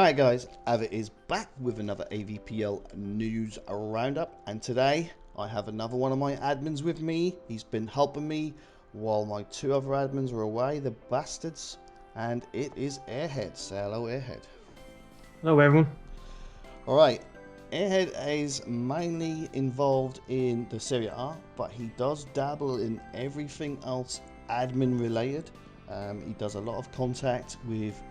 Alright guys, Avpl is back with another AVPL news roundup, and today I have another one of my admins with me. He's been helping me while my two other admins are away, the bastards, and it is Airhead. Say hello, Airhead. Hello everyone. Alright, Airhead is mainly involved in the Serie A, but he does dabble in everything else admin related. He does a lot of contact with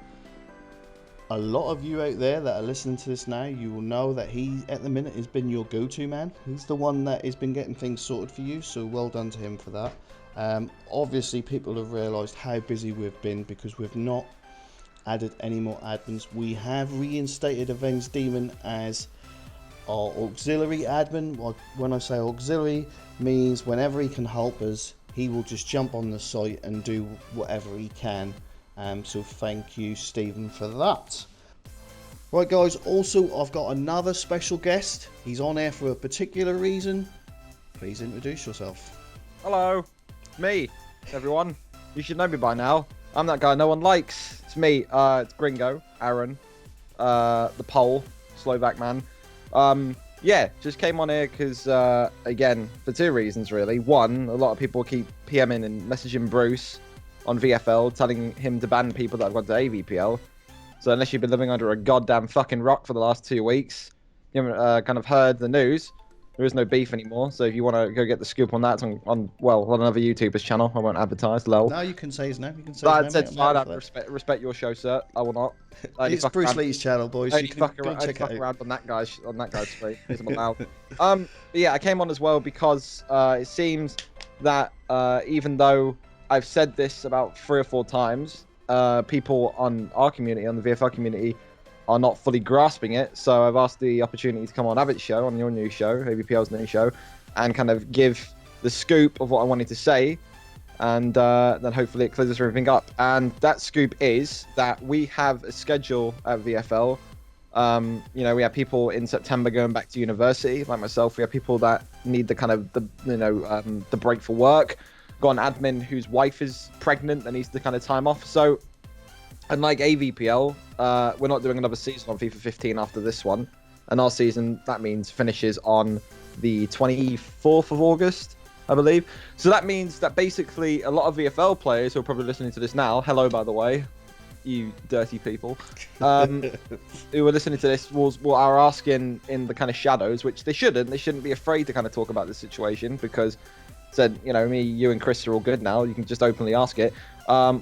a lot of you out there that are listening to this now. You will know that he at the minute has been your go-to man. He's the one that has been getting things sorted for you, so well done to him for that. Obviously people have realized how busy we've been because we've not added any more admins. We have reinstated Avenged Demon as our auxiliary admin. When I say auxiliary, means whenever he can help us, he will just jump on the site and do whatever he can. So thank you, Stephen, for that. Right guys, also I've got another special guest. He's on air for a particular reason. Please introduce yourself. Hello, it's me, everyone. You should know me by now. I'm that guy no one likes. It's me, it's Gringo, Aaron, the Pole, Slovak man. Yeah, just came on here because, again, for two reasons really. One, a lot of people keep PMing and messaging Bruce on VFL, telling him to ban people that have gone to AVPL. So unless you've been living under a goddamn fucking rock for the last 2 weeks, you haven't kind of heard the news. There is no beef anymore. So if you want to go get the scoop on that, it's on another YouTuber's channel. I won't advertise. Lol. No, you can say his name. You can say his name. Said fine. I respect your show, sir. I will not. It's Bruce Lee's channel, boys. You can fuck go around, check it out. around on that guy's street. Because I'm allowed. Yeah, I came on as well because it seems that even though I've said this about 3 or 4 times, people on our community, on the VFL community, are not fully grasping it. So I've asked the opportunity to come on Avp's show, on your new show, AVPL's new show, and kind of give the scoop of what I wanted to say, and then hopefully it clears everything up. And that scoop is that we have a schedule at VFL. You know, we have people in September going back to university, like myself. We have people that need the kind of the break for work. Got an admin whose wife is pregnant and needs the kind of time off. So, unlike AVPL, we're not doing another season on FIFA 15 after this one. And our season, that means, finishes on the 24th of August, I believe. So that means that basically a lot of VFL players who are probably listening to this now, hello by the way, you dirty people, who are listening to this are asking in the kind of shadows, which they shouldn't. They shouldn't be afraid to kind of talk about this situation because, said, you know, me, you and Chris are all good now. You can just openly ask it.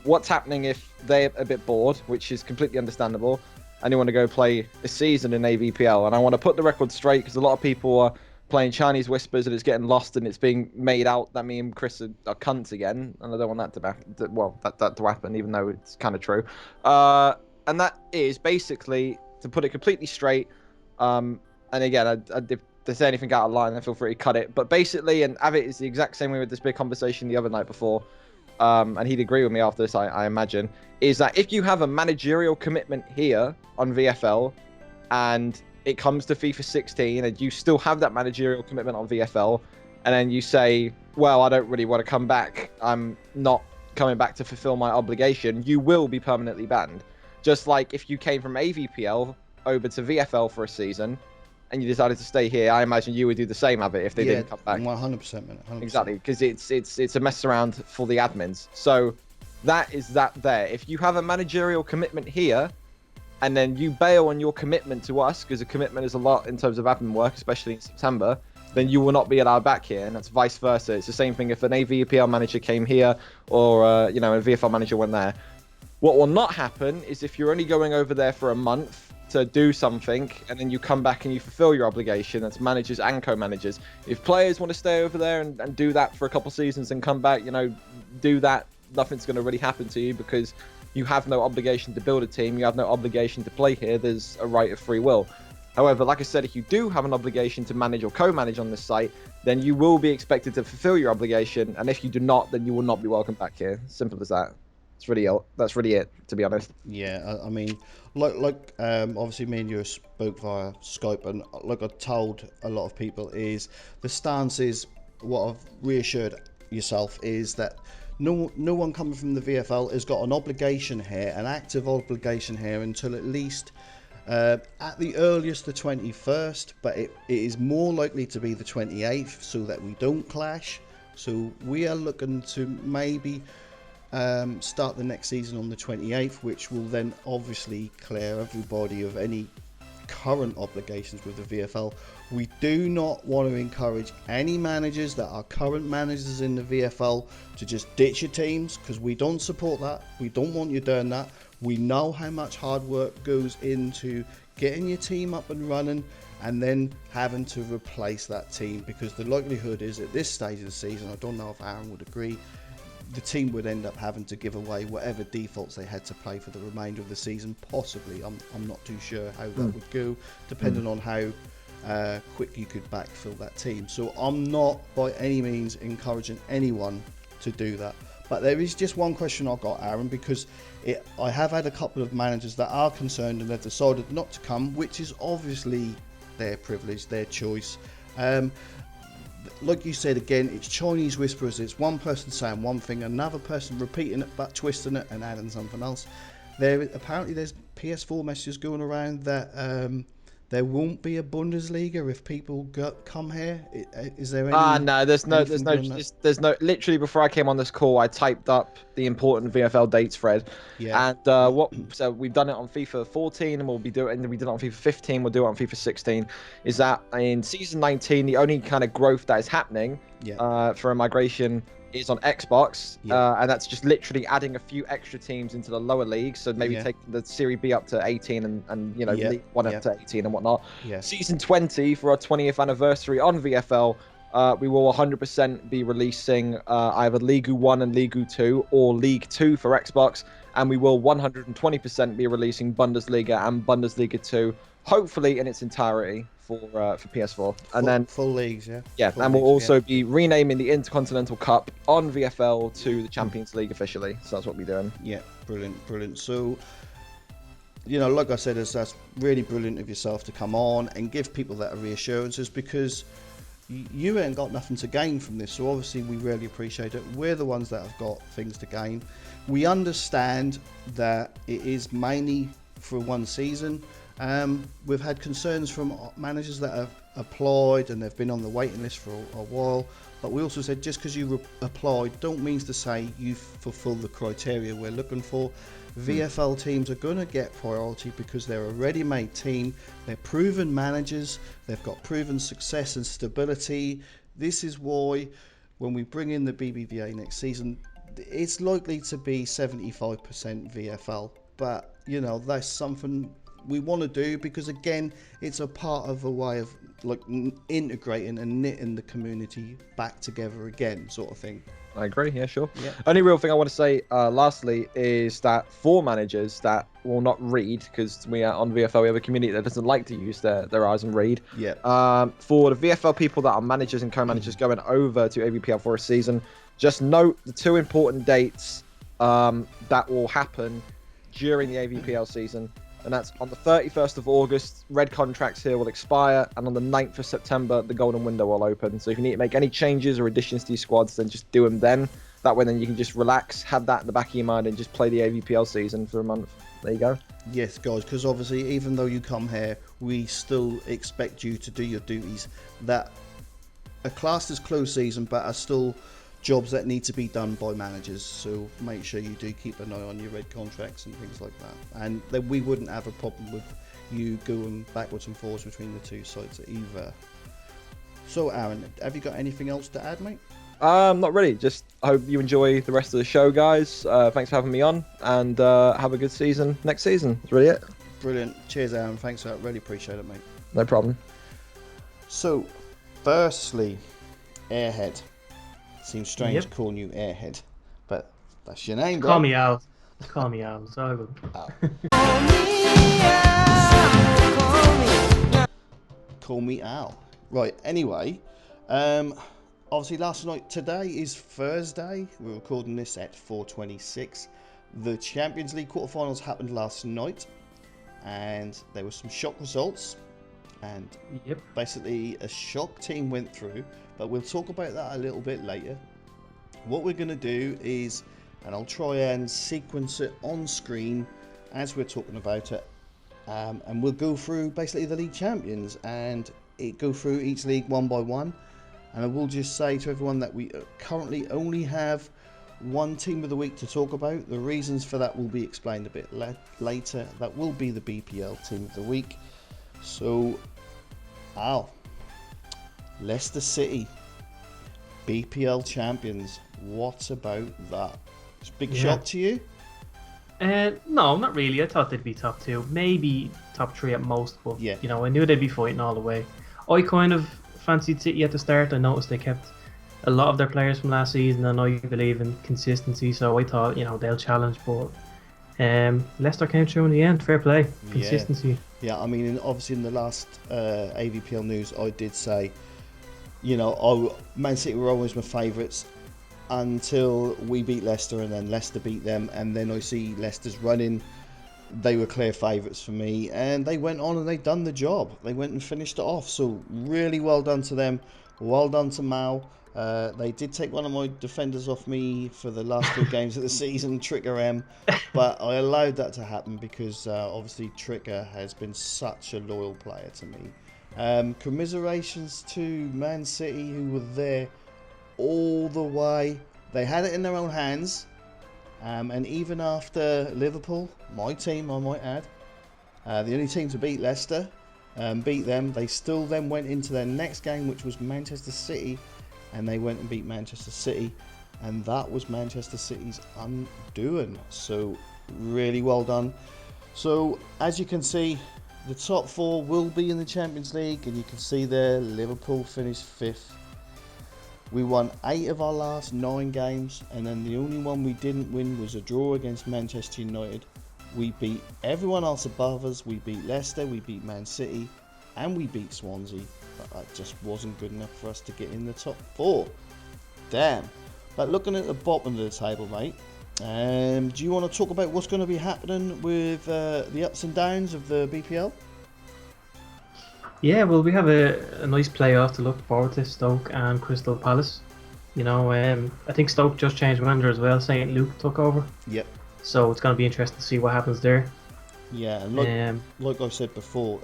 What's happening if they're a bit bored, which is completely understandable, and you want to go play a season in AVPL? And I want to put the record straight because a lot of people are playing Chinese Whispers and it's getting lost and it's being made out that me and Chris are cunts again, and I don't want that to happen, even though it's kind of true. And that is basically, to put it completely straight, and again, if there's anything out of line, then feel free to cut it. But basically, and Avpl is the exact same way with this big conversation the other night before, and he'd agree with me after this, I imagine, is that if you have a managerial commitment here on VFL, and it comes to FIFA 16, and you still have that managerial commitment on VFL, and then you say, well, I don't really want to come back, I'm not coming back to fulfill my obligation, you will be permanently banned. Just like if you came from AVPL over to VFL for a season, and you decided to stay here, I imagine you would do the same, Avpl, if they didn't come back. 100%, man. 100%. Exactly, because it's a mess around for the admins. So that is that there. If you have a managerial commitment here, and then you bail on your commitment to us, because a commitment is a lot in terms of admin work, especially in September, then you will not be allowed back here, and that's vice versa. It's the same thing if an AVPL manager came here, or you know, a VFL manager went there. What will not happen is if you're only going over there for a month to do something, and then you come back and you fulfill your obligation. That's managers and co-managers. If players want to stay over there and do that for a couple seasons and come back, you know, do that, nothing's going to really happen to you because you have no obligation to build a team. You have no obligation to play here. There's a right of free will. However, like I said, if you do have an obligation to manage or co-manage on this site, then you will be expected to fulfill your obligation. And if you do not, then you will not be welcome back here. Simple as that. That's really it, to be honest. Yeah, I mean, like obviously me and you spoke via Skype, and like I told a lot of people, is the stance is, what I've reassured yourself is that no one coming from the VFL has got an obligation here, an active obligation here, until at least At the earliest, the 21st, but it is more likely to be the 28th so that we don't clash. So we are looking to maybe start the next season on the 28th, which will then obviously clear everybody of any current obligations with the VFL. We do not want to encourage any managers that are current managers in the VFL to just ditch your teams, because we don't support that. We don't want you doing that. We know how much hard work goes into getting your team up and running and then having to replace that team, because the likelihood is at this stage of the season, I don't know if Aaron would agree, the team would end up having to give away whatever defaults they had to play for the remainder of the season. Possibly, I'm not too sure how that would go, depending on how quick you could backfill that team. So I'm not by any means encouraging anyone to do that. But there is just one question I've got, Aaron, because I have had a couple of managers that are concerned and they've decided not to come, which is obviously their privilege, their choice. Like you said, again, it's Chinese whispers. It's one person saying one thing, another person repeating it but twisting it and adding something else. Apparently there's PS4 messages going around that there won't be a Bundesliga if people come here. Is there any? No, there's no. Literally, before I came on this call, I typed up the important VFL dates thread, Yeah. and so we've done it on FIFA 14, and we did it on FIFA 15. We'll do it on FIFA 16. Is that in season 19, the only kind of growth that is happening for a migration is on Xbox, and that's just literally adding a few extra teams into the lower leagues. So maybe take the Serie B up to 18 and League 1 up to 18 and whatnot. Season 20 for our 20th anniversary on VFL, we will 100% be releasing either League 1 and League 2 or League 2 for Xbox, and we will 120% be releasing Bundesliga and Bundesliga 2, hopefully in its entirety for PS4. And then full leagues, and leagues, we'll also be renaming the Intercontinental Cup on VFL to the Champions League officially. So that's what we're doing. Yeah, brilliant. So, like I said, that's really brilliant of yourself to come on and give people that reassurances, because you ain't got nothing to gain from this. So obviously we really appreciate it. We're the ones that have got things to gain. We understand that it is mainly for one season. We've had concerns from managers that have applied and they've been on the waiting list for a while, but we also said just because you applied don't mean to say you fulfill the criteria we're looking for. VFL teams are going to get priority because they're a ready-made team, they're proven managers, they've got proven success and stability. This is why when we bring in the BBVA next season, it's likely to be 75% VFL, but that's something we want to do, because again, it's a part of a way of integrating and knitting the community back together again, sort of thing. I agree. Yeah, sure. Only real thing I want to say lastly is that for managers that will not read, because we are on VFL, we have a community that doesn't like to use their eyes and read. For the VFL people that are managers and co-managers going over to Avpl for a season, just note the two important dates that will happen during the Avpl season. And that's on the 31st of August, red contracts here will expire, and on the 9th of September, the golden window will open. So if you need to make any changes or additions to your squads, then just do them then. That way then you can just relax, have that in the back of your mind, and just play the AVPL season for a month. There you go. Yes, guys, because obviously, even though you come here, we still expect you to do your duties. That a class is closed season, but are still jobs that need to be done by managers, so make sure you do keep an eye on your red contracts and things like that, and then we wouldn't have a problem with you going backwards and forwards between the two sites either. So Aaron, have you got anything else to add, mate? Not really, just I hope you enjoy the rest of the show, guys. Thanks for having me on, and have a good season next season. That's really it. Brilliant. Cheers, Aaron. Thanks for that. Really appreciate it, mate. No problem. So firstly, Airhead. Seems strange calling you Airhead, but that's your name, bro. Call me out. Call me out. So Call me Al. Right, anyway, obviously today is Thursday. We're recording this at 4:26. The Champions League quarterfinals happened last night, and there were some shock results, and basically a shock team went through, but we'll talk about that a little bit later. What we're going to do is, and I'll try and sequence it on screen as we're talking about it, and we'll go through basically the league champions and go through each league one by one. And I will just say to everyone that we currently only have one team of the week to talk about. The reasons for that will be explained a bit later. That will be the BPL team of the week. So, Al, Leicester City, BPL champions. What about that? It's a big shock to you? No, not really. I thought they'd be top 2, maybe top 3 at most. But Yeah. you know, I knew they'd be fighting all the way. I kind of fancied City at the start. I noticed they kept a lot of their players from last season, and I believe in consistency. So I thought, you know, they'll challenge. But Leicester came through in the end. Fair play, consistency. Yeah, I mean, obviously in the last AVPL news, I did say, you know, Man City were always my favourites until we beat Leicester, and then Leicester beat them, and then I see Leicester's running. They were clear favourites for me, and they went on and they done the job. They went and finished it off. So really well done to them. Well done to Mao. They did take one of my defenders off me for the last 2 games of the season, Trigger M, but I allowed that to happen because obviously Trigger has been such a loyal player to me. Commiserations to Man City, who were there all the way. They had it in their own hands, and even after Liverpool, my team I might add, the only team to beat Leicester, beat them, they still then went into their next game, which was Manchester City, and they went and beat Manchester City, and that was Manchester City's undoing. So really well done. So as you can see, the top 4 will be in the Champions League, and you can see there Liverpool finished 5th. We won 8 of our last 9 games, and then the only one we didn't win was a draw against Manchester United. We beat everyone else above us. We beat Leicester, we beat Man City, and we beat Swansea. But that just wasn't good enough for us to get in the top 4. Damn. But looking at the bottom of the table, mate, do you want to talk about what's going to be happening with the ups and downs of the BPL? Yeah, well, we have a nice playoff to look forward to, Stoke and Crystal Palace. You know, I think Stoke just changed manager as well. St. Luke took over. Yep. So it's going to be interesting to see what happens there. Yeah, and like I said before,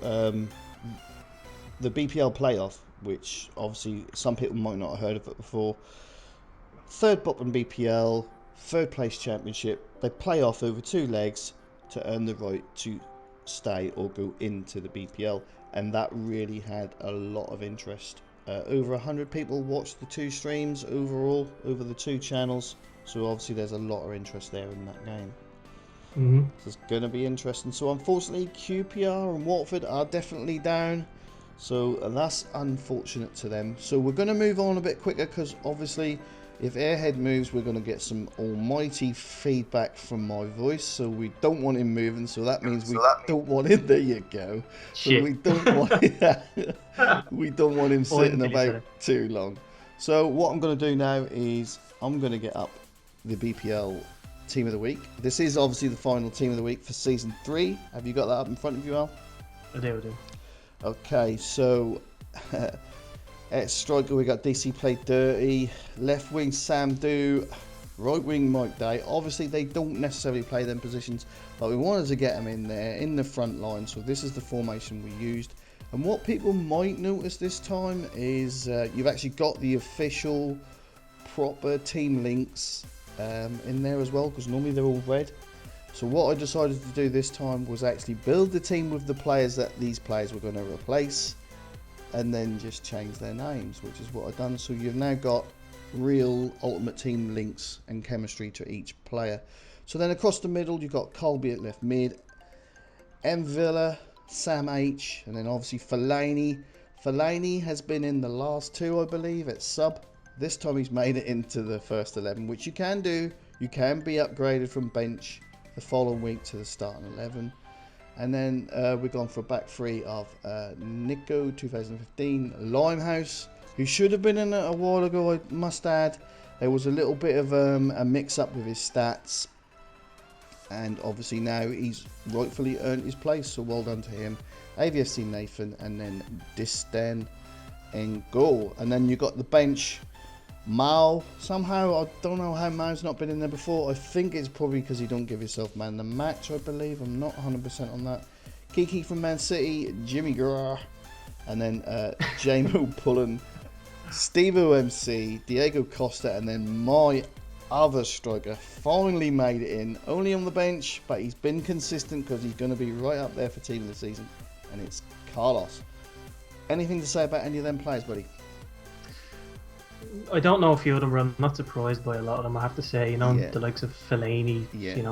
the BPL playoff, which obviously some people might not have heard of it before, 3rd bottom BPL, 3rd place championship, they play off over 2 legs to earn the right to stay or go into the BPL, and that really had a lot of interest. Over 100 people watched the 2 streams overall over the 2 channels, so obviously there's a lot of interest there in that game. So it's going to be interesting. So unfortunately QPR and Watford are definitely down, so that's unfortunate to them. So we're going to move on a bit quicker, because obviously if Airhead moves, we're going to get some almighty feedback from my voice, so we don't want him moving, so that means we don't want him, there you go. So we don't want him sitting about too long. So what I'm going to do now is I'm going to get up the BPL team of the week. This is obviously the final team of the week for season 3. Have you got that up in front of you, Al? I do. Okay, so at striker we got DC Play Dirty, left wing Sam Do, right wing Mike Day. Obviously they don't necessarily play them positions, but we wanted to get them in there in the front line, so this is the formation we used. And what people might notice this time is you've actually got the official proper team links in there as well, because normally they're all red. So what I decided to do this time was actually build the team with the players that these players were going to replace, and then just change their names, which is what I've done. So you've now got real Ultimate Team links and chemistry to each player. So then across the middle you've got Colby at left mid, M Villa, Sam H, and then obviously Fellaini. Fellaini has been in the last 2, I believe, at sub. This time he's made it into the first 11, which you can do. You can be upgraded from bench the following week to the starting 11. And then we've gone for a back 3 of Nico 2015, Limehouse, who should have been in it a while ago, I must add. There was a little bit of a mix-up with his stats, and obviously now he's rightfully earned his place, so well done to him. AVFC Nathan, and then Disten in goal. And then you got the bench, Mao. Somehow, I don't know how Mao's not been in there before. I think it's probably because he don't give himself man the match, I believe. I'm not 100% on that. Kiki from Man City, Jimmy Garra, and then Jamo Pullen, Steve OMC, Diego Costa, and then my other striker finally made it in, only on the bench, but he's been consistent because he's going to be right up there for team of the season, and it's Carlos. Anything to say about any of them players, buddy? I don't know a few of them, but I'm not surprised by a lot of them, I have to say. The likes of Fellaini,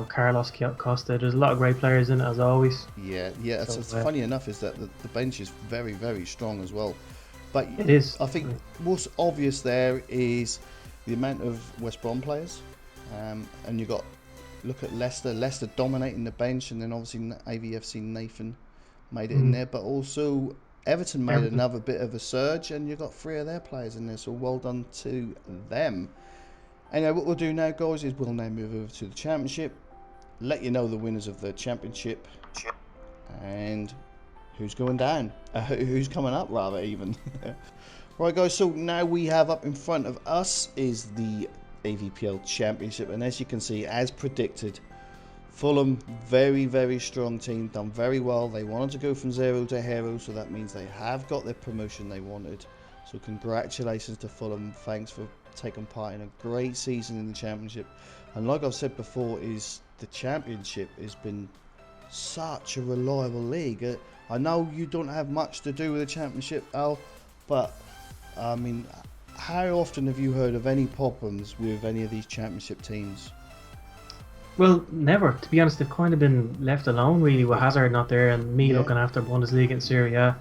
Carlos Costa. There's a lot of great players in it, as always. Yeah. So, it's funny enough is that the bench is very, very strong as well. But it is. I think what's obvious there is the amount of West Brom players, and you got look at Leicester dominating the bench, and then obviously AVFC Nathan made it in there, but also Everton made another bit of a surge, and you've got 3 of their players in there, so well done to them. Anyway, what we'll do now, guys, is we'll now move over to the Championship, let you know the winners of the Championship, and who's going down, who's coming up rather even. Right, guys, so now we have up in front of us is the Avpl Championship, and as you can see, as predicted, Fulham, very, very strong team, done very well. They wanted to go from 0 to hero, so that means they have got their promotion they wanted. So congratulations to Fulham. Thanks for taking part in a great season in the Championship. And like I've said before, is the Championship has been such a reliable league. I know you don't have much to do with the Championship, Al, but I mean, how often have you heard of any problems with any of these Championship teams? Well, never. To be honest, they've kind of been left alone, really, with Hazard not there and me looking after Bundesliga and Serie A.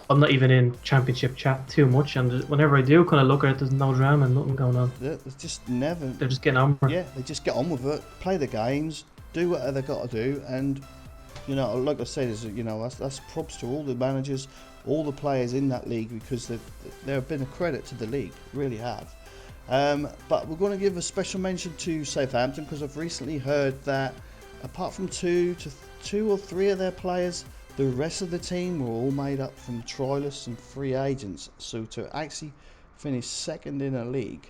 I'm not even in Championship chat too much, and whenever I do kind of look at it, there's no drama and nothing going on. Yeah, it's just never. They're just getting on with it. Yeah, they just get on with it, play the games, do what they've got to do, and like I said, that's props to all the managers, all the players in that league, because they've been a credit to the league, really have. But we're going to give a special mention to Southampton, because I've recently heard that apart from two or three of their players, the rest of the team were all made up from trialists and free agents. So to actually finish second in a league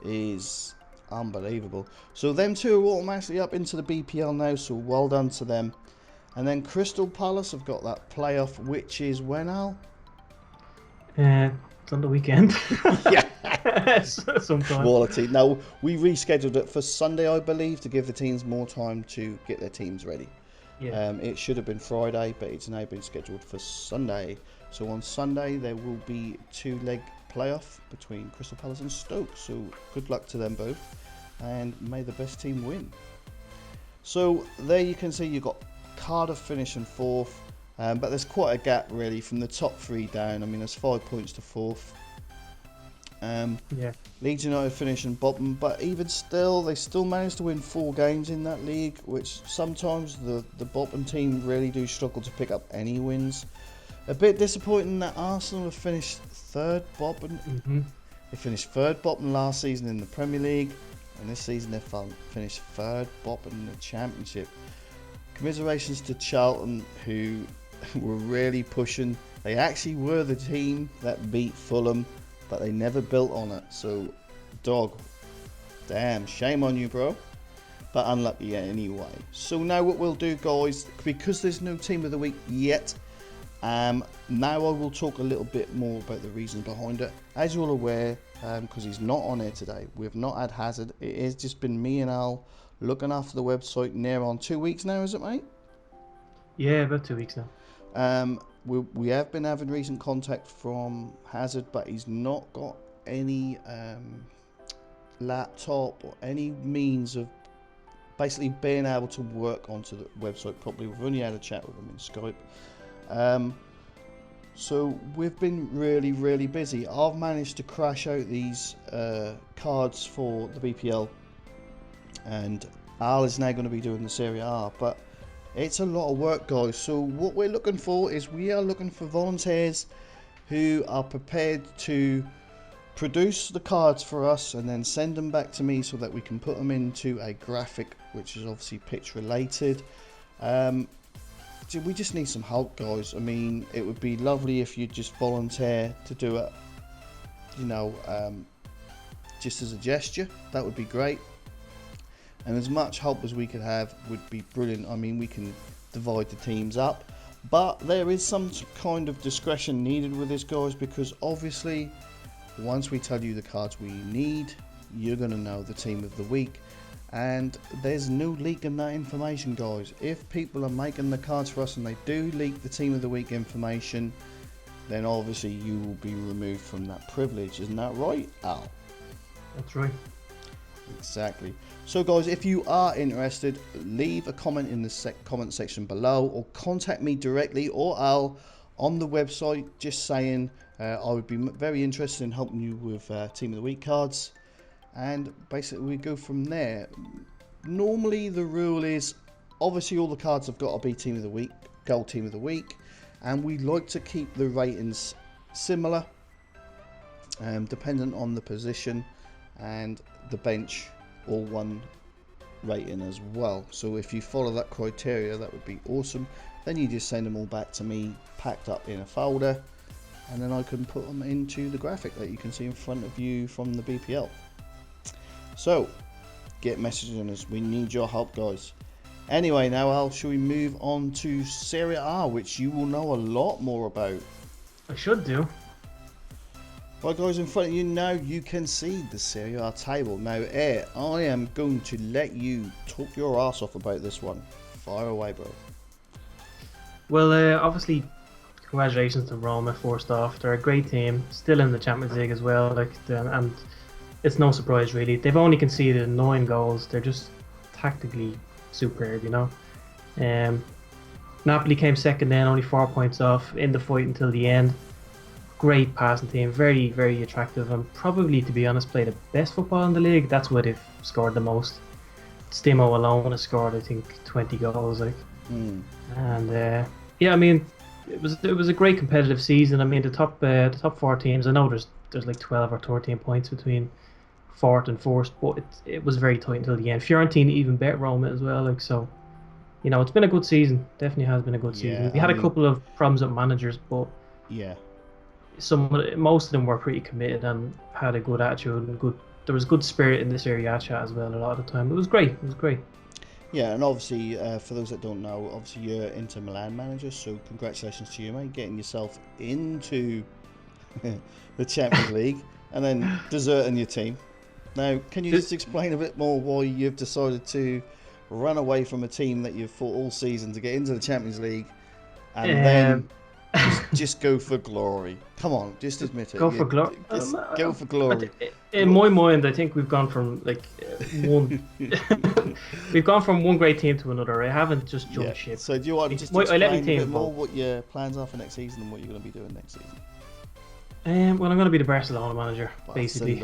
is unbelievable. So them two are automatically up into the BPL now, so well done to them. And then Crystal Palace have got that playoff, which is when, Al? It's on the weekend. Yeah. Sometime. Quality. Now, we rescheduled it for Sunday, I believe, to give the teams more time to get their teams ready. Yeah. It should have been Friday, but it's now been scheduled for Sunday. So on Sunday, there will be 2-leg playoff between Crystal Palace and Stoke. So good luck to them both, and may the best team win. So there you can see you've got Cardiff finishing 4th, but there's quite a gap really from the top 3 down. I mean, there's 5 points to 4th. Leeds United finishing bottom, but even still, they still managed to win 4 games in that league, which sometimes the bottom team really do struggle to pick up any wins. A bit disappointing that Arsenal have finished 3rd bottom. They finished 3rd bottom last season in the Premier League, and this season they finished 3rd bottom in the Championship. Commiserations to Charlton, who were really pushing. They actually were the team that beat Fulham, but they never built on it. So, dog, damn, shame on you, bro. But unlucky anyway. So now what we'll do, guys, because there's no team of the week yet, now I will talk a little bit more about the reason behind it. As you're all aware, because he's not on here today, we've not had Hazard. It has just been me and Al looking after the website near on 2 weeks now, is it, mate? Yeah, about 2 weeks now. We have been having recent contact from Hazard, but he's not got any laptop or any means of basically being able to work onto the website properly. We've only had a chat with him in Skype. So we've been really, really busy. I've managed to crash out these cards for the BPL, and Al is now going to be doing the Serie A, but it's a lot of work, guys. So what we're looking for is we are looking for volunteers who are prepared to produce the cards for us and then send them back to me so that we can put them into a graphic, which is obviously pitch related. We just need some help, guys. I mean, it would be lovely if you just volunteer to do it, just as a gesture. That would be great. And as much help as we could have would be brilliant. I mean, we can divide the teams up. But there is some kind of discretion needed with this, guys, because obviously once we tell you the cards we need, you're going to know the team of the week. And there's no leaking that information, guys. If people are making the cards for us and they do leak the team of the week information, then obviously you will be removed from that privilege. Isn't that right, Al? That's right. Exactly. So guys, if you are interested, leave a comment in the comment section below, or contact me directly or Al on the website, just saying I would be very interested in helping you with team of the week cards, and basically we go from there. Normally the rule is, obviously all the cards have got to be team of the week, gold team of the week, and we like to keep the ratings similar, dependent on the position and the bench, all one rating as well. So if you follow that criteria, that would be awesome. Then you just send them all back to me packed up in a folder, and then I can put them into the graphic that you can see in front of you from the BPL. So get messaging us, we need your help, guys. Anyway, now Al, shall we move on to Serie A, which you will know a lot more about? I should do. Right, guys, in front of you now, you can see the Serie A table. Now, I am going to let you talk your ass off about this one. Fire away, bro. Well, obviously, congratulations to Roma, first off. They're a great team, still in the Champions League as well. And it's no surprise, really. They've only conceded 9 goals. They're just tactically superb, you know. Napoli came second then, only 4 points off, in the fight until the end. Great passing team, very, very attractive, and probably, to be honest, play the best football in the league. That's where they've scored the most. Stimo alone has scored, I think, 20 goals. And yeah, I mean, it was a great competitive season. I mean, the top 4 teams. I know there's like 12 or 13 points between fourth and first, but it was very tight until the end. Fiorentina even bet Roma as well. So, you know, it's been a good season. Definitely has been a good season. We had a couple of problems with managers, but yeah. Most of them were pretty committed and had a good attitude and there was good spirit in this area chat as well a lot of the time. It was great. Yeah, and obviously, for those that don't know, obviously you're Inter Milan manager, so congratulations to you, mate, getting yourself into the Champions League and then deserting your team. Now, can you just explain a bit more why you've decided to run away from a team that you've fought all season to get into the Champions League, and then just go for glory? Come on, just admit it. Go for glory. Go for glory. In my mind, I think we've gone from we've gone from one great team to another. I haven't just jumped ship. So do you want to just explain a bit more what your plans are for next season and what you're going to be doing next season? Well, I'm going to be the Barcelona manager, basically.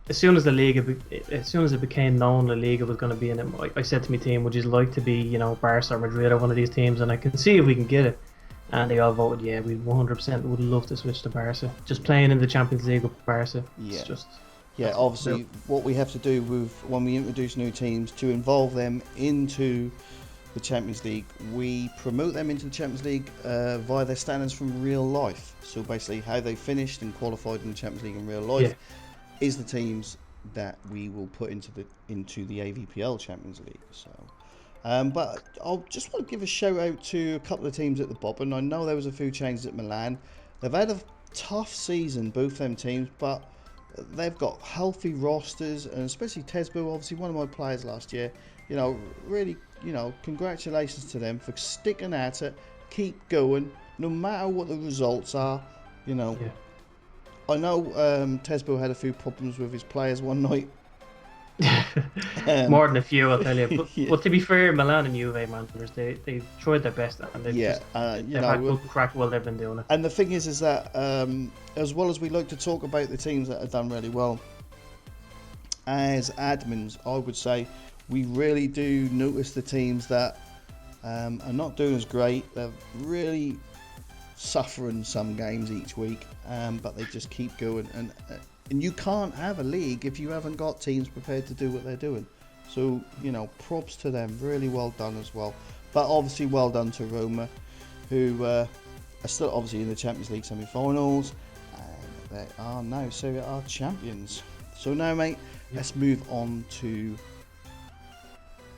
As soon as it became known the Liga was going to be in it, I said to my team, would you like to be, you know, Barca or Madrid or one of these teams, and I can see if we can get it. And they all voted, yeah, we 100% would love to switch to Barca. Just playing in the Champions League with Barca. Yeah. Obviously, what we have to do when we introduce new teams to involve them into the Champions League, we promote them into the Champions League via their standings from real life. So basically, how they finished and qualified in the Champions League in real life is the teams that we will put into the AVPL Champions League. So. But I just want to give a shout out to a couple of teams at the bottom. I know there was a few changes at Milan. They've had a tough season, both them teams, but they've got healthy rosters, and especially Tesbo, obviously one of my players last year. You know, really, you know, congratulations to them for sticking at it, keep going, no matter what the results are. You know, I know Tesbo had a few problems with his players one night. More than a few, I'll tell you. But to be fair, Milan and Juve managers, they tried their best, and they've had good crack while they've been doing it. And the thing is that as well as we like to talk about the teams that have done really well, as admins, I would say we really do notice the teams that are not doing as great. They're really suffering some games each week, but they just keep going. And you can't have a league if you haven't got teams prepared to do what they're doing. So, you know, props to them. Really well done as well. But obviously well done to Roma, who are still obviously in the Champions League semi-finals. And they are now Serie A champions. So now, mate, let's move on to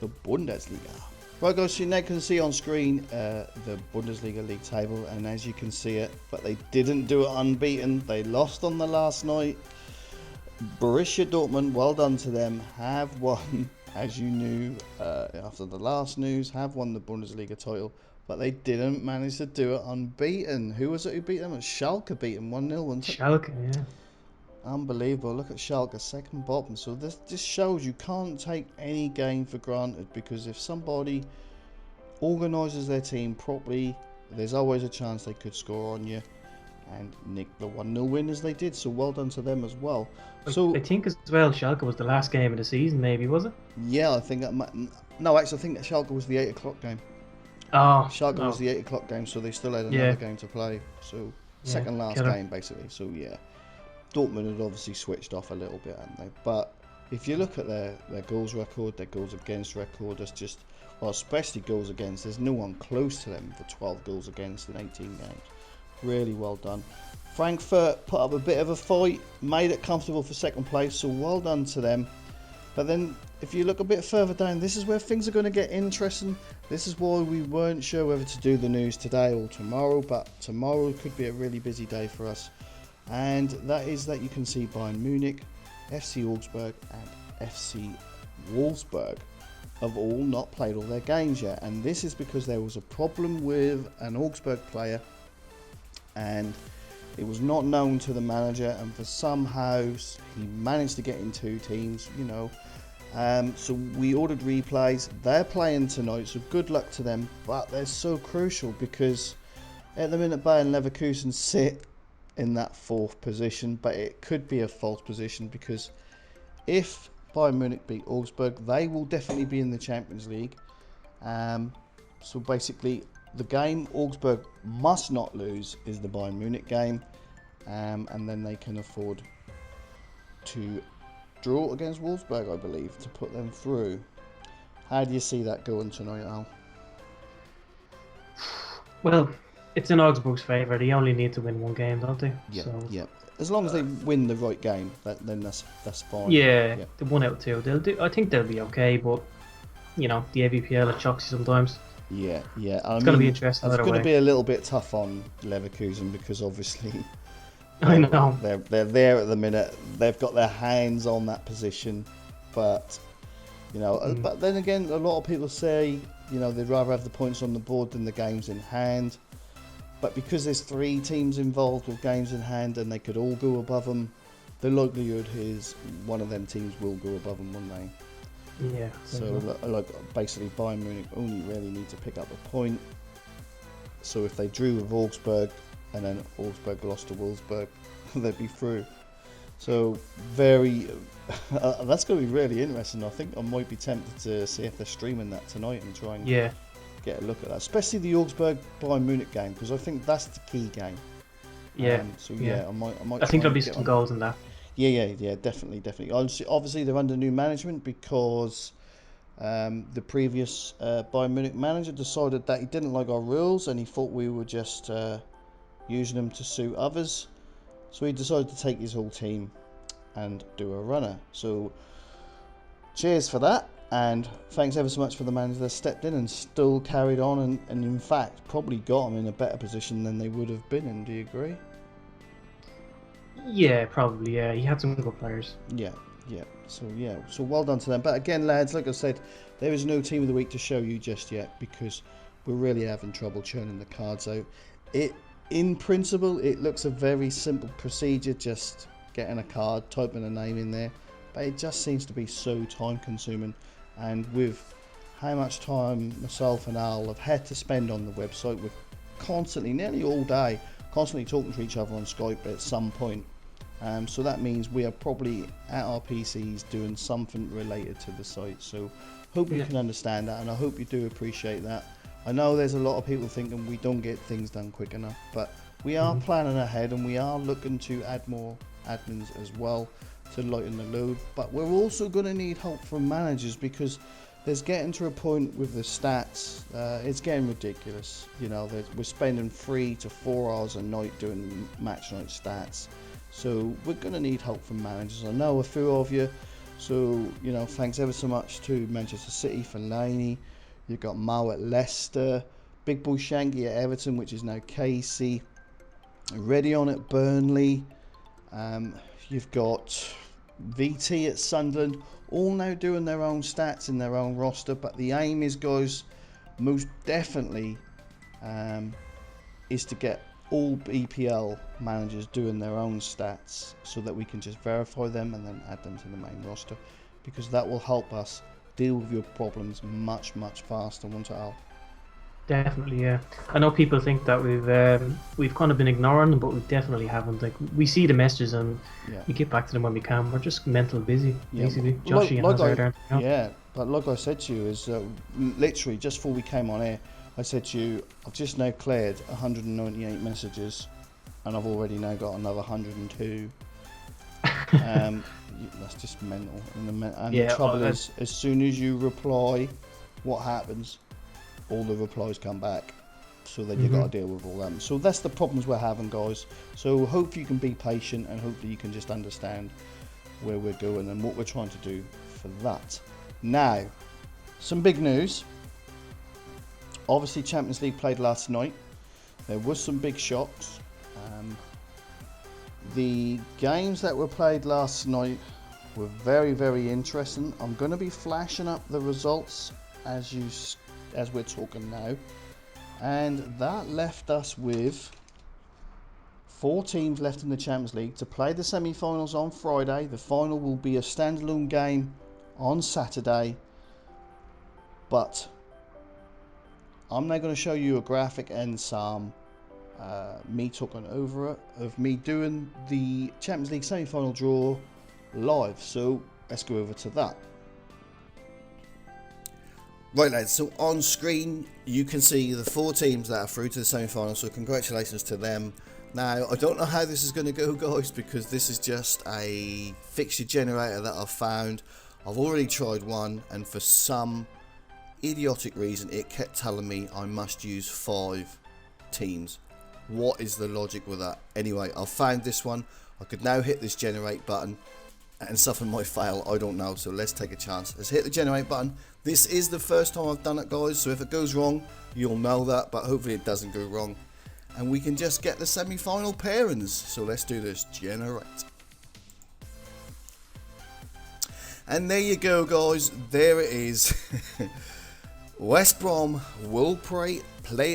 the Bundesliga. Right guys, so you now can see on screen the Bundesliga league table, and as you can see it, but they didn't do it unbeaten. They lost on the last night. Borussia Dortmund, well done to them, have won, as you knew after the last news, have won the Bundesliga title, but they didn't manage to do it unbeaten. Who was it who beat them? Schalke beat them 1-0, wasn't it? Schalke, yeah. Unbelievable. Look at Schalke, second bottom. So this just shows you can't take any game for granted, because if somebody organises their team properly, there's always a chance they could score on you and nick the 1-0 win as they did. So well done to them as well. So I think as well, Schalke was the last game of the season, maybe, was it? yeah, I think that might, no, actually I think that Schalke was the 8 o'clock game. Oh, Schalke was the 8 o'clock game, so they still had another game to play. So second last game basically. So yeah, Dortmund had obviously switched off a little bit, hadn't they? But if you look at their goals record, their goals against record, that's just, well, especially goals against, there's no one close to them for 12 goals against in 18 games. Really well done. Frankfurt put up a bit of a fight, made it comfortable for second place, so well done to them. But then if you look a bit further down, this is where things are going to get interesting. This is why we weren't sure whether to do the news today or tomorrow, but tomorrow could be a really busy day for us. And that is that you can see Bayern Munich, FC Augsburg and FC Wolfsburg have all not played all their games yet, and this is because there was a problem with an Augsburg player and it was not known to the manager, and for somehow he managed to get in two teams, you know. So we ordered replays. They're playing tonight, so good luck to them, but they're so crucial because at the minute Bayern Leverkusen sit in that fourth position, but it could be a false position, because if Bayern Munich beat Augsburg, they will definitely be in the Champions League. So basically the game Augsburg must not lose is the Bayern Munich game, and then they can afford to draw against Wolfsburg, I believe, to put them through. How do you see that going tonight, Al? Well, it's in Augsburg's favour. They only need to win one game, don't they? Yeah, so, yeah. As long as they win the right game, then that's fine. Yeah, the 1 out of 2. They'll do. I think they'll be okay, but you know, the Avpl, it shocks you sometimes. Yeah. It's going to be interesting. It's going to be a little bit tough on Leverkusen, because obviously I know they're there at the minute. They've got their hands on that position, but you know. But then again, a lot of people say, you know, they'd rather have the points on the board than the games in hand. But because there's 3 teams involved with games in hand and they could all go above them, the likelihood is one of them teams will go above them, won't they? Yeah. So like basically Bayern Munich only really need to pick up a point. So if they drew with Augsburg and then Augsburg lost to Wolfsburg, they'd be through. So that's going to be really interesting. I think I might be tempted to see if they're streaming that tonight and try and get a look at that, especially the Augsburg Bayern Munich game, because I think that's the key game. Yeah. I might. I think there'll be some goals in that. Yeah, definitely. Obviously, they're under new management because the previous Bayern Munich manager decided that he didn't like our rules and he thought we were just using them to suit others. So he decided to take his whole team and do a runner. So cheers for that, and thanks ever so much for the manager that stepped in and still carried on and in fact probably got them in a better position than they would have been in. Do you agree? Yeah, probably. Yeah, he had some good players. Yeah. So well done to them. But again, lads, like I said, there is no team of the week to show you just yet because we're really having trouble churning the cards out. In principle, it looks a very simple procedure, just getting a card, typing a name in there, but it just seems to be so time consuming. And with how much time myself and Al have had to spend on the website, we're constantly, nearly all day, constantly talking to each other on Skype at some point. So that means we are probably at our PCs doing something related to the site. So hope you can understand that, and I hope you do appreciate that. I know there's a lot of people thinking we don't get things done quick enough, but we are planning ahead and we are looking to add more admins as well to lighten the load. But we're also going to need help from managers, because there's getting to a point with the stats, it's getting ridiculous. You know, we're spending 3 to 4 hours a night doing match night stats. So we're going to need help from managers. I know a few of you, so you know, thanks ever so much to Manchester City, Fellaini, You've got Mo at Leicester, Big Boy Shanky at Everton, which is now Casey. Ready on at Burnley. You've got VT at Sunderland, all now doing their own stats in their own roster. But the aim is, guys, most definitely is to get all EPL managers doing their own stats so that we can just verify them and then add them to the main roster, because that will help us deal with your problems much faster, won't it, Al? Definitely, yeah. I know people think that we've kind of been ignoring them, but we definitely haven't. Like, we see the messages and we get back to them when we can. We're just mental busy, basically. Joshy and Hazard aren't. Yeah, but like I said to you, is literally just before we came on air, I said to you, I've just now cleared 198 messages, and I've already now got another 102. That's just mental. And the trouble is, as soon as you reply, what happens? All the replies come back. So then you've got to deal with all them. So that's the problems we're having, guys. So hopefully you can be patient, and hopefully you can just understand where we're going and what we're trying to do for that. Now, some big news. Obviously, Champions League played last night. There was some big shocks. The games that were played last night were very interesting. I'm going to be flashing up the results as we're talking now, and that left us with 4 teams left in the Champions League to play the semi-finals on Friday. The final will be a standalone game on Saturday, but I'm now going to show you a graphic and some me talking over it of me doing the Champions League semi-final draw live. So let's go over to that. Right, lads, so on screen you can see the 4 teams that are through to the semi-final, so congratulations to them. Now, I don't know how this is going to go, guys, because this is just a fixture generator that I've found. I've already tried one, and for some idiotic reason it kept telling me I must use 5 teams. What is the logic with that? Anyway, I've found this one. I could now hit this generate button, and something might fail, I don't know, so let's take a chance. Let's hit the generate button. This is the first time I've done it, guys, so if it goes wrong, you'll know that, but hopefully it doesn't go wrong. And we can just get the semi-final pairings. So let's do this. Generate. And there you go, guys. There it is. West Brom will play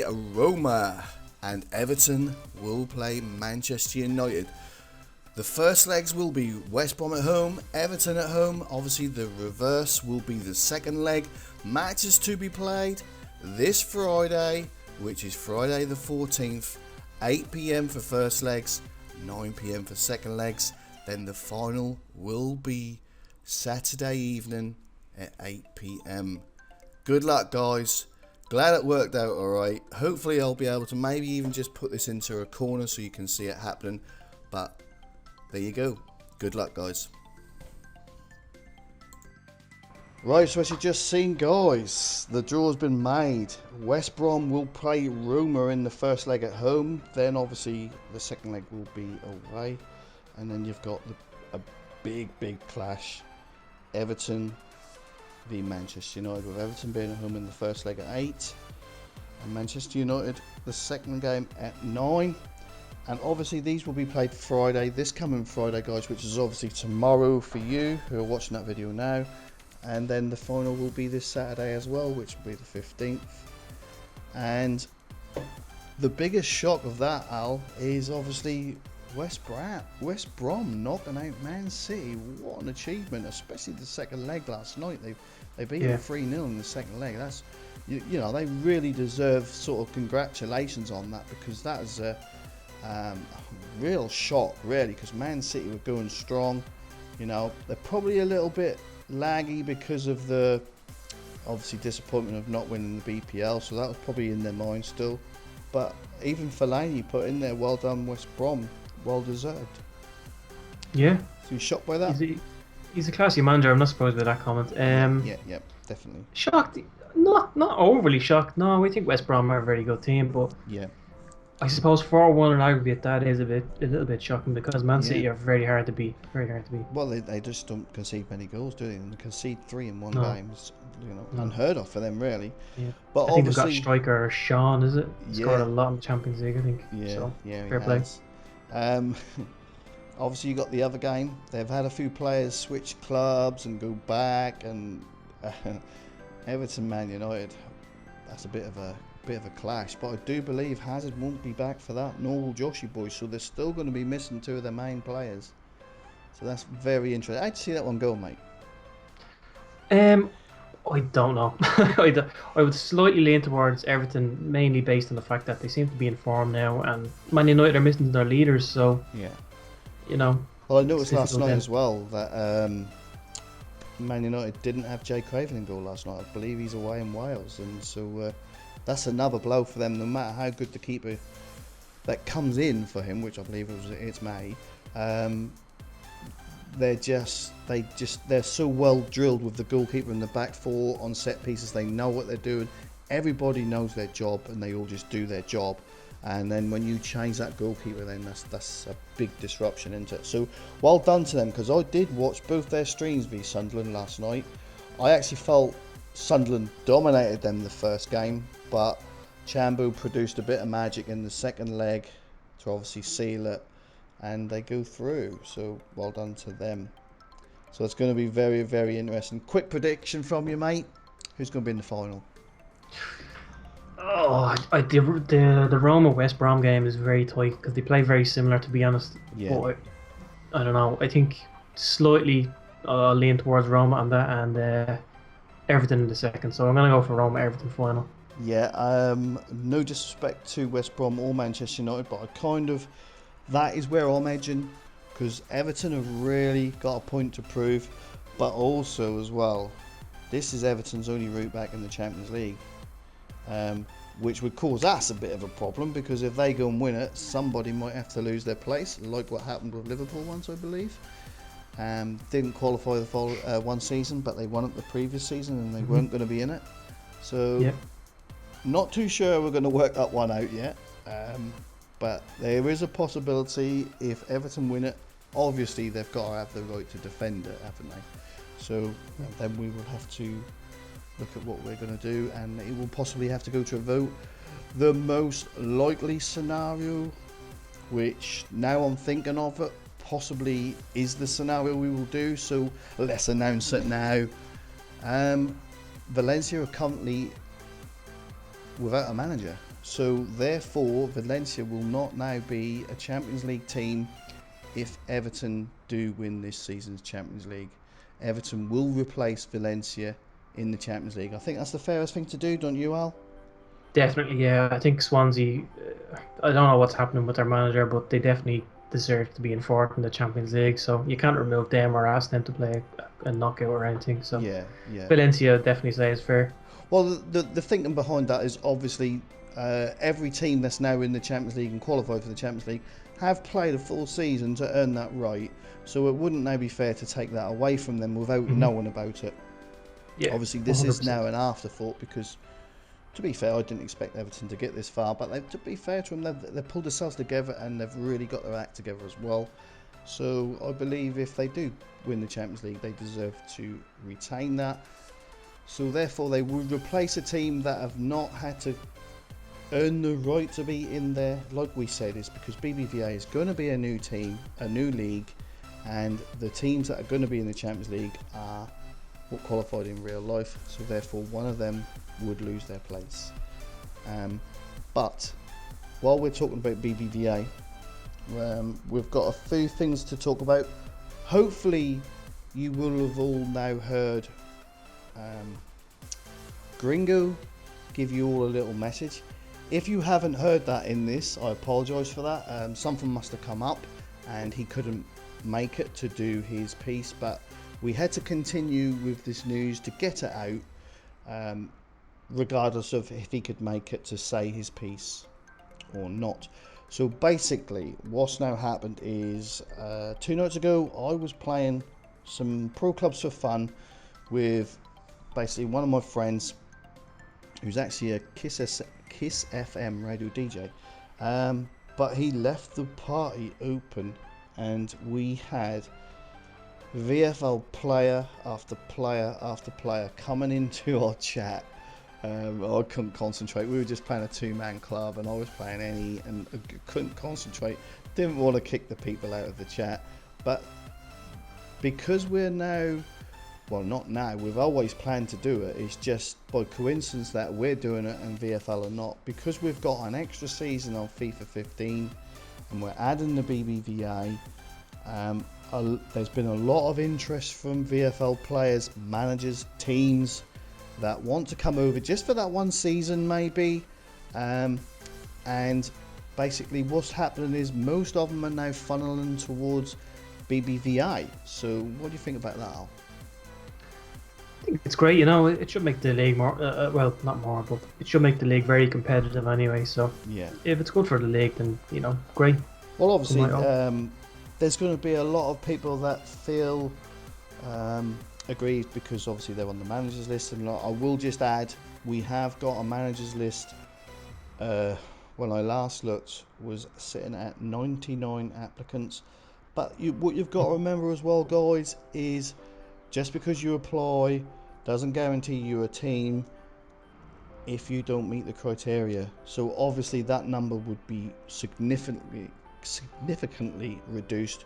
Roma, and Everton will play Manchester United. The first legs will be West Brom at home, Everton at home. Obviously the reverse will be the second leg. Matches to be played this Friday, which is Friday the 14th, 8 PM for first legs, 9 PM for second legs. Then the final will be Saturday evening at 8 PM. Good luck, guys. Glad it worked out alright. Hopefully I'll be able to maybe even just put this into a corner so you can see it happening. But there you go. Good luck, guys. Right, so as you just seen, guys, the draw's been made. West Brom will play Roma in the first leg at home. Then obviously the second leg will be away. And then you've got a big clash. Everton v Manchester United, with Everton being at home in the first leg at 8. And Manchester United, the second game at 9. And obviously these will be played Friday, this coming Friday, guys, which is obviously tomorrow for you who are watching that video now. And then the final will be this Saturday as well, which will be the 15th. And the biggest shock of that, Al, is obviously West Brom knocking out Man City. What an achievement, especially the second leg last night. They beat them 3-0 in the second leg. That's, you know, they really deserve sort of congratulations on that, because that is a real shock, really, because Man City were going strong. You know, they're probably a little bit laggy because of the obviously disappointment of not winning the BPL, so that was probably in their mind still. But even Fellaini put in there, well done West Brom, well deserved. Yeah. So you shocked by that? He's a classy manager. I'm not surprised by that comment. Yeah, definitely. Shocked? Not overly shocked. No, we think West Brom are a very good team, but yeah, I suppose 4-1 in aggregate, that is a little bit shocking because Man Yeah. City are very hard to beat. Very hard to beat. Well, they just don't concede many goals, do they? And concede 3 in one No, game is, no. unheard of for them, really. Yeah. But I think they've got a obviously, striker, Sean, is it? He scored a yeah, lot in the Champions League, I think. yeah, So, yeah, he fair play. has. Um, obviously, you got the other game. They've had a few players switch clubs and go back, and Everton, Man United. That's a bit of a clash. But I do believe Hazard won't be back for that, nor will Joshy Boy. So they're still going to be missing 2 of their main players. So that's very interesting. I'd see that one go, mate. Um, I don't know. I would slightly lean towards Everton, mainly based on the fact that they seem to be in form now, and Man United are missing their leaders, so Yeah. you know. Well, I It's noticed last difficult night then. as well that Man United didn't have Jay Craven in goal last night. I believe he's away in Wales, and so that's another blow for them. No matter how good the keeper that comes in for him, which I believe it's May, they're so well drilled with the goalkeeper and the back four on set pieces. They know what they're doing. Everybody knows their job, and they all just do their job. And then when you change that goalkeeper, then that's a big disruption, isn't it? So well done to them, because I did watch both their streams v Sunderland last night. I actually felt Sunderland dominated them the first game, but Chambu produced a bit of magic in the second leg to obviously seal it, and they go through. So well done to them. So it's going to be very, very interesting. Quick prediction from you, mate. Who's going to be in the final? Oh, the Roma West Brom game is very tight because they play very similar, to be honest. Yeah. But I don't know. I think slightly I'll lean towards Roma on that, and Everton in the second. So I'm gonna go for Roma Everton final. Yeah, no disrespect to West Brom or Manchester United, but that is where I'm edging, because Everton have really got a point to prove, but also as well, this is Everton's only route back in the Champions League, which would cause us a bit of a problem, because if they go and win it, somebody might have to lose their place, like what happened with Liverpool once, I believe. Didn't qualify the one season, but they won it the previous season, and they weren't going to be in it. So, Yep. Not too sure we're going to work that one out yet. But there is a possibility if Everton win it. Obviously, they've got to have the right to defend it, haven't they? So then we will have to look at what we're going to do, and it will possibly have to go to a vote. The most likely scenario, which now I'm thinking of it, possibly is the scenario we will do. So let's announce it now. Valencia are currently without a manager, so therefore Valencia will not now be a Champions League team if Everton do win this season's Champions League. Everton will replace Valencia in the Champions League. I think that's the fairest thing to do, don't you, Al? Definitely, yeah. I think Swansea. I don't know what's happening with their manager, but they definitely deserve to be in fourth in the Champions League. So you can't remove them or ask them to play a knockout or anything. So Yeah. Valencia definitely say is fair. Well, the thinking behind that is obviously every team that's now in the Champions League and qualified for the Champions League have played a full season to earn that right. So it wouldn't now be fair to take that away from them without knowing about it. Yeah. Obviously, this 100%. is now an afterthought, because, to be fair, I didn't expect Everton to get this far. But to be fair to them, they've pulled themselves together, and they've really got their act together as well. So I believe if they do win the Champions League, they deserve to retain that. So therefore, they would replace a team that have not had to earn the right to be in there. Like we said, is because BBVA is going to be a new team, a new league, and the teams that are going to be in the Champions League are what qualified in real life. So therefore, one of them would lose their place. But while we're talking about BBVA, we've got a few things to talk about. Hopefully, you will have all now heard Gringo give you all a little message. If you haven't heard that in this, I apologise for that. Something must have come up and he couldn't make it to do his piece, but we had to continue with this news to get it out, regardless of if he could make it to say his piece or not. So basically, what's now happened is 2 nights ago I was playing some pro clubs for fun with basically one of my friends who's actually a Kiss FM radio DJ, But he left the party open, and we had VFL player after player after player coming into our chat. I couldn't concentrate. We were just playing a two-man club, and I was playing any, and I couldn't concentrate. Didn't want to kick the people out of the chat, but because we're now, well, not now, we've always planned to do it. It's just by coincidence that we're doing it and VFL are not, because we've got an extra season on FIFA 15 and we're adding the BBVA. There's been a lot of interest from VFL players, managers, teams that want to come over just for that one season maybe, and basically what's happening is most of them are now funneling towards BBVA. So what do you think about that, Al? I think it's great, you know. It should make the league more, well, not more, but it should make the league very competitive anyway. So Yeah. if it's good for the league, then, you know, great. Well, obviously, there's going to be a lot of people that feel aggrieved because obviously they're on the managers list. And I will just add, we have got a managers list. When I last looked, was sitting at 99 applicants. But what you've got to remember as well, guys, is just because you apply doesn't guarantee you a team if you don't meet the criteria. So obviously that number would be significantly reduced,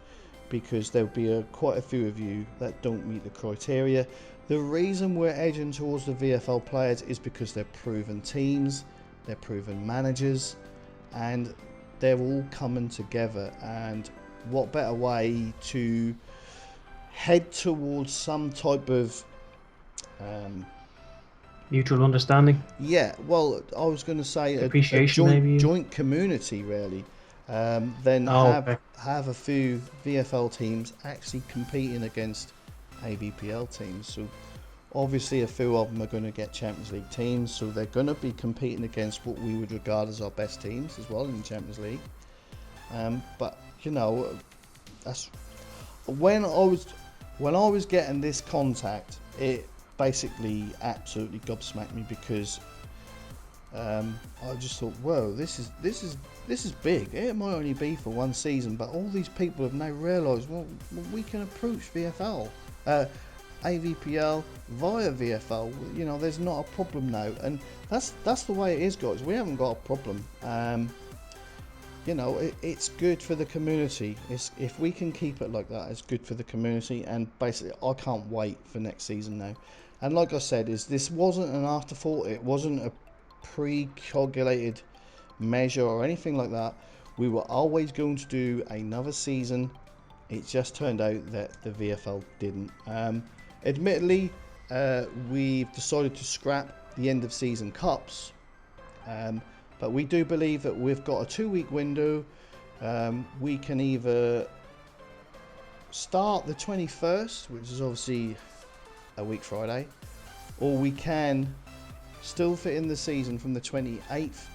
because there'll be quite a few of you that don't meet the criteria. The reason we're edging towards the VFL players is because they're proven teams, they're proven managers, and they're all coming together. And what better way to head towards some type of Mutual understanding. yeah, well, I was going to say Appreciation, joint, maybe. joint community, really. Then have a few VFL teams actually competing against Avpl teams. So obviously a few of them are going to get Champions League teams, so they're going to be competing against what we would regard as our best teams as well in the Champions League. But you know, that's when I was getting this contact, it basically absolutely gobsmacked me, because I just thought, whoa, this is big. It might only be for one season, but all these people have now realised, well, we can approach VFL, AVPL via VFL. You know, there's not a problem now, and that's the way it is, guys. We haven't got a problem. You know, it's good for the community. If we can keep it like that, it's good for the community. And basically, I can't wait for next season now. And like I said, this wasn't an afterthought. It wasn't a pre-calculated measure or anything like that. We were always going to do another season. It just turned out that the VFL didn't. Admittedly, we've decided to scrap the end of season cups. But we do believe that we've got a 2-week window. We can either start the 21st, which is obviously a week Friday, or we can still fit in the season from the 28th.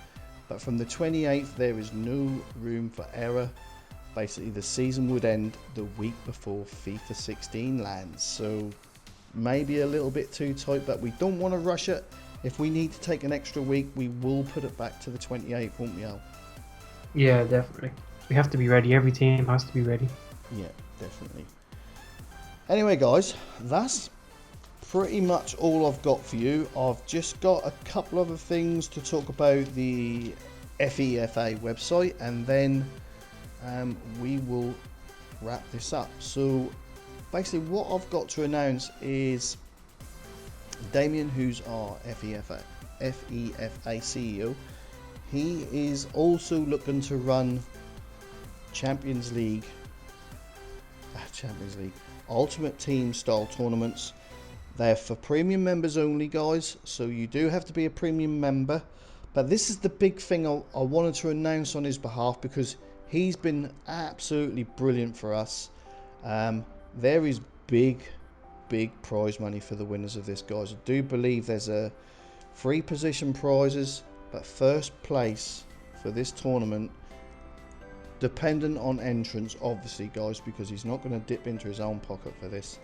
But from the 28th, there is no room for error. Basically, the season would end the week before FIFA 16 lands. So maybe a little bit too tight, but we don't want to rush it. If we need to take an extra week, we will put it back to the 28th, won't we, Al? Yeah, definitely. We have to be ready. Every team has to be ready. Yeah, definitely. Anyway, guys, that's pretty much all I've got for you. I've just got a couple other things to talk about the FIFA website, and then we will wrap this up. So basically what I've got to announce is Damien, who's our FIFA CEO, he is also looking to run Champions League Ultimate Team style tournaments. They're for premium members only, guys, so you do have to be a premium member. But this is the big thing I wanted to announce on his behalf, because he's been absolutely brilliant for us. There is big prize money for the winners of this, guys. I do believe there's a 3 position prizes, but first place for this tournament, dependent on entrance, obviously, guys, because he's not going to dip into his own pocket for this.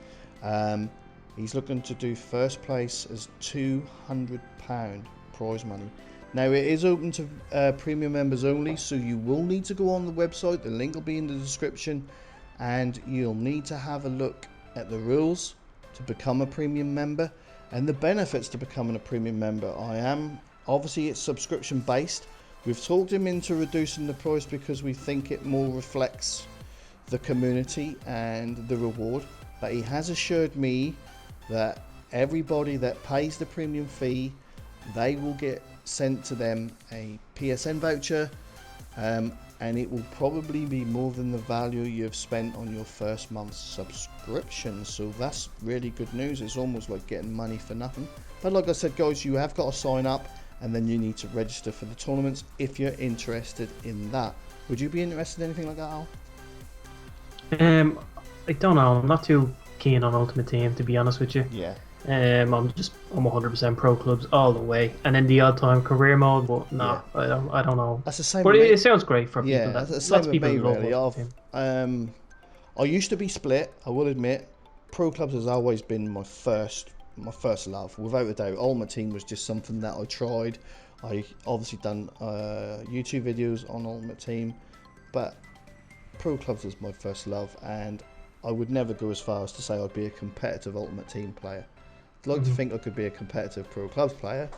He's looking to do first place as £200 prize money. Now it is open to premium members only, so you will need to go on the website. The link will be in the description, and you'll need to have a look at the rules to become a premium member and the benefits to becoming a premium member. Obviously it's subscription based. We've talked him into reducing the price because we think it more reflects the community and the reward, but he has assured me that everybody that pays the premium fee, they will get sent to them a PSN voucher, and it will probably be more than the value you've spent on your first month's subscription. So that's really good news. It's almost like getting money for nothing. But like I said, guys, you have got to sign up, and then you need to register for the tournaments if you're interested in that. Would you be interested in anything like that, Al? I don't know. I'm not too keen on Ultimate Team, to be honest with you. Yeah. I'm 100% pro clubs all the way, and then the odd time career mode. But no, Yeah. I don't know. That's the same. But with me. it sounds great for people. Yeah, that's the same Lots of with people me, love really. Ultimate Team. I used to be split. I will admit, pro clubs has always been my first love, without a doubt. Ultimate Team was just something that I tried. I obviously done YouTube videos on Ultimate Team, but pro clubs was my first love, and I would never go as far as to say I'd be a competitive Ultimate Team player. I'd like to think I could be a competitive pro clubs player,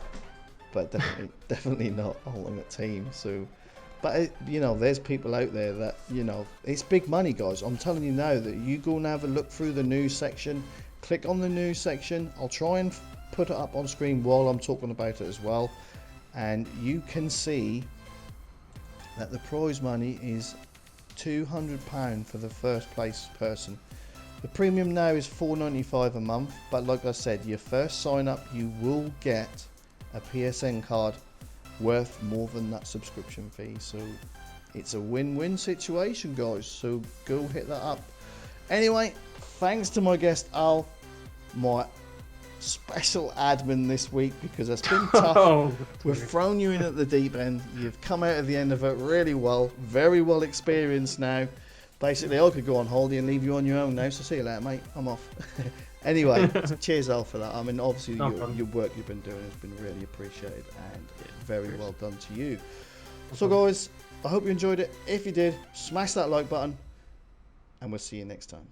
but definitely not Ultimate Team. So, but there's people out there that it's big money, guys. I'm telling you now that you go and have a look through the news section. Click on the news section. I'll try and put it up on screen while I'm talking about it as well, and you can see that the prize money is £200 for the first place person. The premium now is $4.95 a month, but like I said, your first sign up you will get a PSN card worth more than that subscription fee. So it's a win-win situation, guys, so go hit that up. Anyway, thanks to my guest Al, my special admin this week, because it's been tough. We've thrown you in at the deep end. You've come out at the end of it really well, very well experienced now. Basically, I could go on holiday and leave you on your own now, so see you later, mate. I'm off. Anyway, cheers, Al, for that. I mean, obviously, your work you've been doing has been really appreciated, and very well done to you. So, guys, I hope you enjoyed it. If you did, smash that like button, and we'll see you next time.